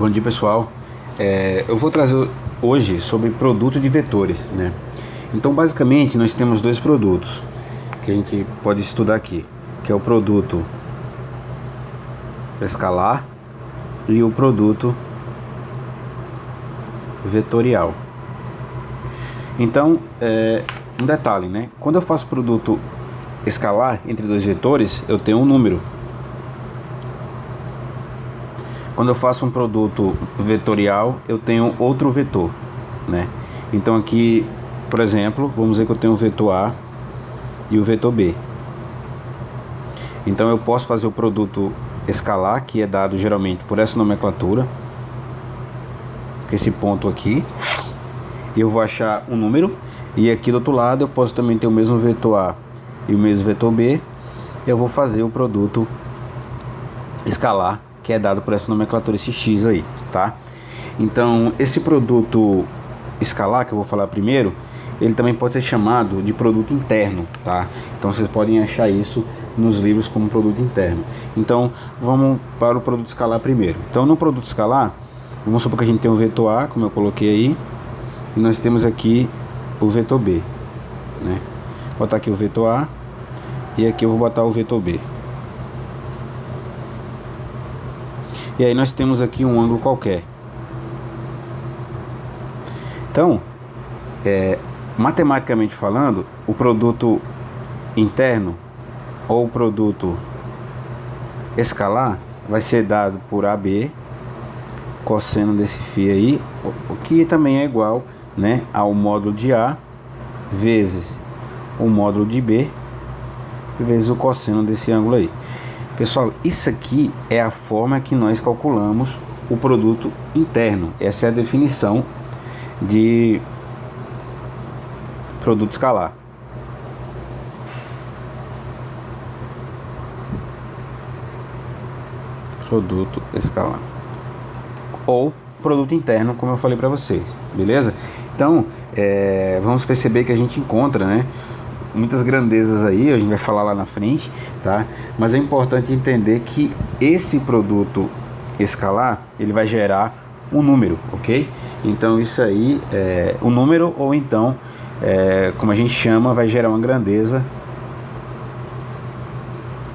Bom dia, pessoal. Eu vou trazer hoje sobre produto de vetores, né? Então, basicamente, nós temos dois produtos que a gente pode estudar aqui, que é o produto escalar e o produto vetorial. Então, um detalhe, né? Quando eu faço produto escalar entre dois vetores, eu tenho um número. Quando eu faço um produto vetorial, eu tenho outro vetor, né? Então aqui, por exemplo, vamos dizer que eu tenho o vetor A e o vetor B. Então eu posso fazer o produto escalar, que é dado geralmente por essa nomenclatura, com esse ponto aqui. Eu vou achar um número, e aqui do outro lado eu posso também ter o mesmo vetor A e o mesmo vetor B. Eu vou fazer o produto escalar, que é dado por essa nomenclatura, esse X aí, tá? Então, esse produto escalar, que eu vou falar primeiro, ele também pode ser chamado de produto interno, tá? Então, vocês podem achar isso nos livros como produto interno. Então, vamos para o produto escalar primeiro. Então, no produto escalar, vamos supor que a gente tem o vetor A, como eu coloquei aí, e nós temos aqui o vetor B, né? Vou botar aqui o vetor A, e aqui eu vou botar o vetor B. E aí nós temos aqui um ângulo qualquer. Então, matematicamente falando, o produto interno ou o produto escalar vai ser dado por AB, cosseno desse φ aí, o que também é igual, né, ao módulo de A vezes o módulo de B vezes o cosseno desse ângulo aí. Pessoal, isso aqui é a forma que nós calculamos o produto interno. Essa é a definição de produto escalar. Produto escalar. Ou produto interno, como eu falei para vocês, beleza? Então, vamos perceber que a gente encontra, né, muitas grandezas aí, a gente vai falar lá na frente, tá? Mas é importante entender que esse produto escalar, ele vai gerar um número, ok? Então isso aí é um número, ou então, como a gente chama, vai gerar uma grandeza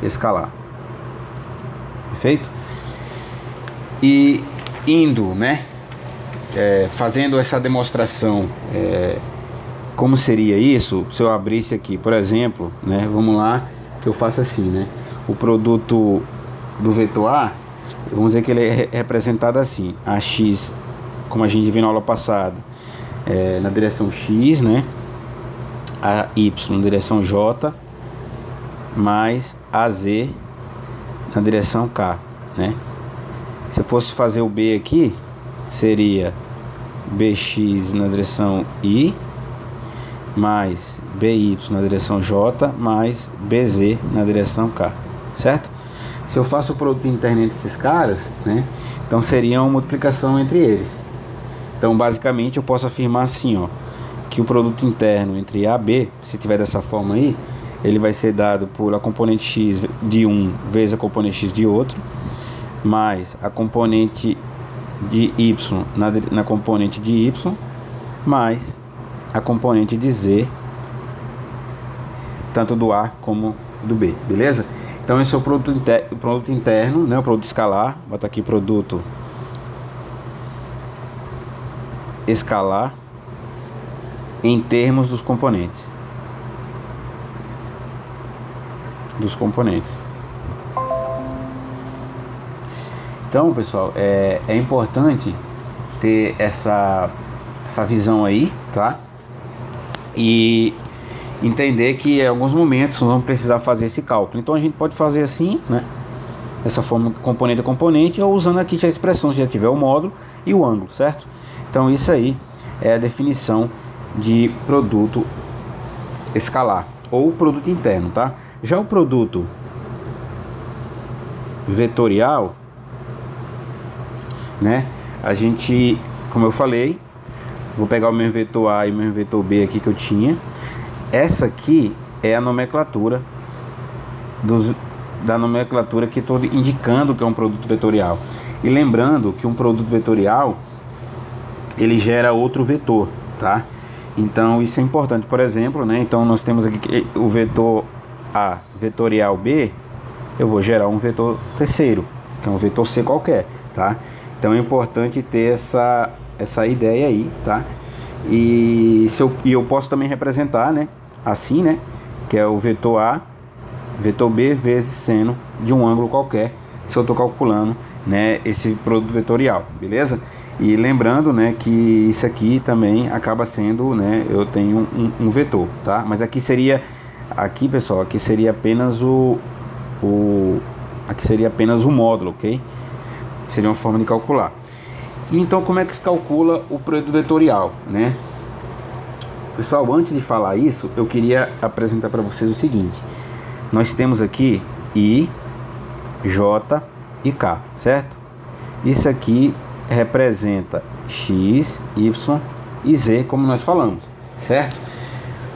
escalar. Perfeito? E indo, né, fazendo essa demonstração, como seria isso? Se eu abrisse aqui, por exemplo, né, vamos lá, que eu faço assim, né? O produto do vetor A, vamos dizer que ele é representado assim: AX, como a gente viu na aula passada, na direção X, né? AY na direção J, mais AZ na direção K, né? Se eu fosse fazer o B aqui, seria BX na direção I, mais BY na direção J, mais BZ na direção K, certo? Se eu faço o produto interno entre esses caras, né, então seria uma multiplicação entre eles. Então, basicamente, eu posso afirmar assim, ó, que o produto interno entre A e B, se tiver dessa forma aí, ele vai ser dado por a componente X de um vezes a componente X de outro, mais a componente de Y na componente de Y, mais a componente de Z, tanto do A como do B, beleza? Então esse é o produto interno, né, o produto escalar. Vou botar aqui produto escalar em termos dos componentes. Então, pessoal, é importante ter essa visão aí, tá? E entender que em alguns momentos nós vamos precisar fazer esse cálculo. Então a gente pode fazer assim, né, dessa forma, componente a componente, ou usando aqui já a expressão, se já tiver o módulo e o ângulo, certo? Então isso aí é a definição de produto escalar ou produto interno, tá? Já o produto vetorial, né, a gente, como eu falei, vou pegar o meu vetor A e o meu vetor B aqui que eu tinha. Essa aqui é a nomenclatura da nomenclatura que estou indicando que é um produto vetorial. E lembrando que um produto vetorial, ele gera outro vetor, tá? Então isso é importante. Por exemplo, né? Então nós temos aqui o vetor A vetorial B, eu vou gerar um vetor terceiro, que é um vetor C qualquer, tá? Então é importante ter essa ideia aí, tá? E eu posso também representar, né? Assim, né? Que é o vetor A, vetor B vezes seno de um ângulo qualquer, se eu estou calculando, né, esse produto vetorial, beleza? E lembrando, né, que isso aqui também acaba sendo, né, eu tenho um vetor, tá? Mas aqui seria, aqui pessoal, aqui seria apenas aqui seria apenas o módulo, ok? Seria uma forma de calcular. Então, como é que se calcula o produto vetorial, né? Pessoal, antes de falar isso, eu queria apresentar para vocês o seguinte. Nós temos aqui I, J e K, certo? Isso aqui representa X, Y e Z, como nós falamos, certo?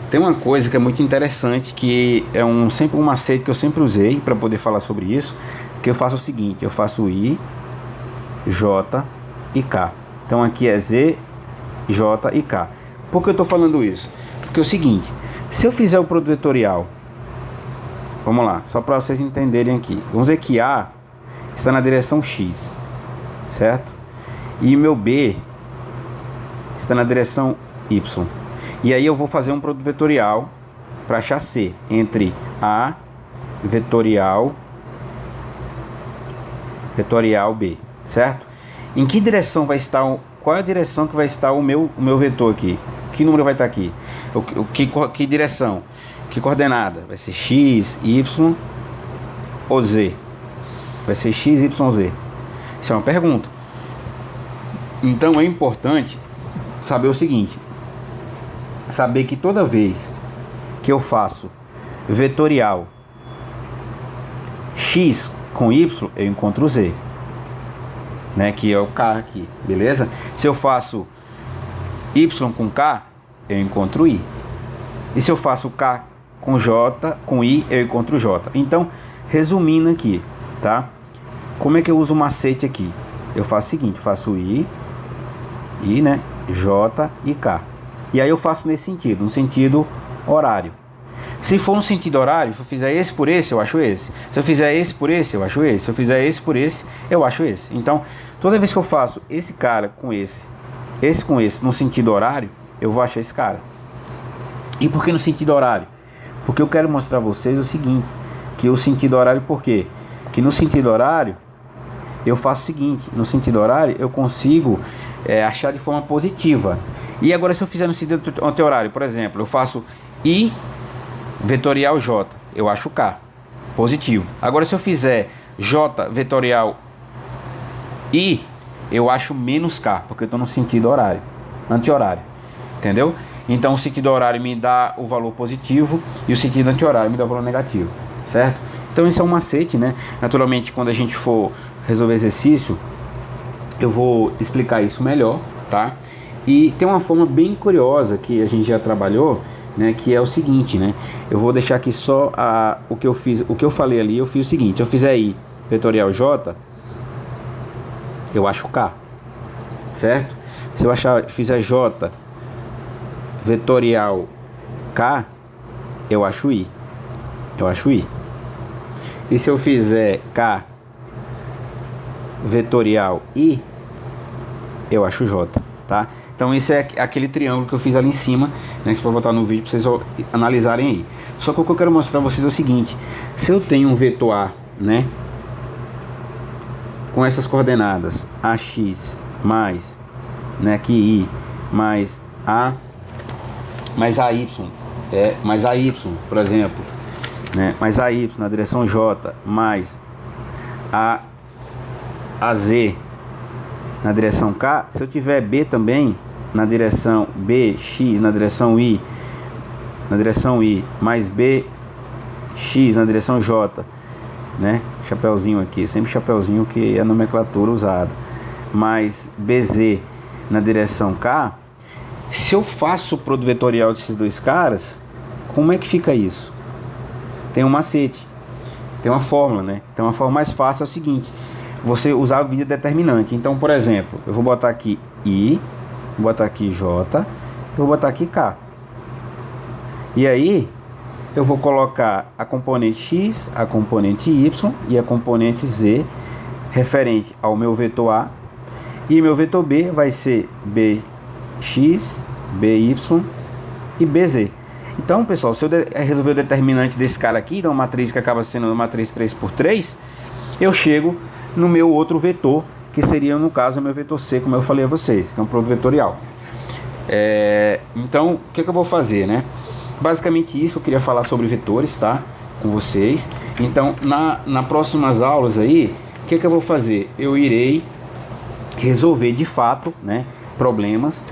Tem uma coisa que é muito interessante, que é sempre um macete que eu sempre usei para poder falar sobre isso, que eu faço o seguinte, eu faço I, J e K. Então aqui é Z, J e K. Por que eu estou falando isso? Porque é o seguinte, se eu fizer o produto vetorial, vamos lá, só para vocês entenderem aqui, vamos dizer que A está na direção X, certo? E meu B está na direção Y. E aí eu vou fazer um produto vetorial para achar C entre A vetorial B, certo? Em que direção vai estar, qual é a direção que vai estar o meu vetor aqui? Que número vai estar aqui? Que direção? Que coordenada? Vai ser X, Y ou Z? Vai ser X, Y, Z? Isso é uma pergunta. Então é importante saber o seguinte, saber que toda vez que eu faço vetorial X com Y, eu encontro Z, né, que é o K aqui, beleza? Se eu faço Y com K, eu encontro I. E se eu faço K com J, com I, eu encontro J. Então, resumindo aqui, tá? Como é que eu uso o macete aqui? Eu faço o seguinte, faço I, né, J e K. E aí eu faço nesse sentido, no sentido horário. Se for no sentido horário, se eu fizer esse por esse, eu acho esse. Se eu fizer esse por esse, eu acho esse. Se eu fizer esse por esse, eu acho esse. Então, toda vez que eu faço esse cara com esse com esse, no sentido horário, eu vou achar esse cara. E por que no sentido horário? Porque eu quero mostrar a vocês o seguinte, que o sentido horário, por quê? Que no sentido horário, eu faço o seguinte, no sentido horário, eu consigo achar de forma positiva. E agora, se eu fizer no sentido anti-horário, por exemplo, eu faço I vetorial J, eu acho K, positivo. Agora, se eu fizer J vetorial I, eu acho menos K, porque eu estou no sentido horário, anti-horário, entendeu? Então, o sentido horário me dá o valor positivo e o sentido anti-horário me dá o valor negativo, certo? Então, isso é um macete, né? Naturalmente, quando a gente for resolver exercício, eu vou explicar isso melhor, tá? E tem uma forma bem curiosa que a gente já trabalhou, né, que é o seguinte, né? Eu vou deixar aqui só o que eu fiz, o que eu falei ali, eu fiz o seguinte, se eu fizer I vetorial J, eu acho K, certo? Se eu fizer J vetorial K, eu acho I. E se eu fizer K vetorial I, eu acho J, tá? Então esse é aquele triângulo que eu fiz ali em cima, né? Isso para botar no vídeo para vocês analisarem aí. Só que o que eu quero mostrar a vocês é o seguinte, se eu tenho um vetor A, né, com essas coordenadas AX mais, né, aqui I mais AY, mais AY, por exemplo, né, mais AY na direção J mais AZ na direção K, se eu tiver B também na direção BX na direção I mais BX na direção J, né, chapeuzinho aqui, sempre chapeuzinho que é a nomenclatura usada, mais BZ na direção K, se eu faço o produto vetorial desses dois caras, como é que fica isso? Tem um macete, tem uma fórmula, né? Então a forma mais fácil é o seguinte, você usar o vídeo determinante. Então, por exemplo, eu vou botar aqui I, vou botar aqui J, eu vou botar aqui K. E aí eu vou colocar a componente X, a componente Y e a componente Z referente ao meu vetor A. E meu vetor B vai ser BX, BY e BZ. Então, pessoal, se eu resolver o determinante desse cara aqui, de uma matriz que acaba sendo uma matriz 3×3, eu chego no meu outro vetor, que seria, no caso, o meu vetor C, como eu falei a vocês, que é um produto vetorial. Então, o que eu vou fazer, né? Basicamente isso, eu queria falar sobre vetores, tá? Com vocês. Então, nas próximas aulas aí, o que eu vou fazer? Eu irei resolver de fato, né, problemas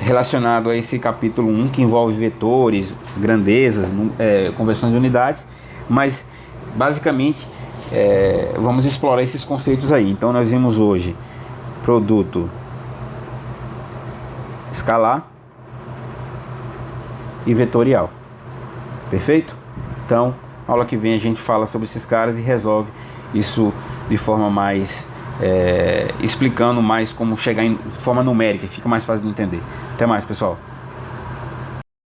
relacionados a esse capítulo 1, que envolve vetores, grandezas, conversões de unidades, mas basicamente vamos explorar esses conceitos aí. Então nós vimos hoje produto escalar e vetorial, perfeito? Então, aula que vem a gente fala sobre esses caras e resolve isso de forma mais explicando mais como chegar em forma numérica, fica mais fácil de entender. Até mais, pessoal.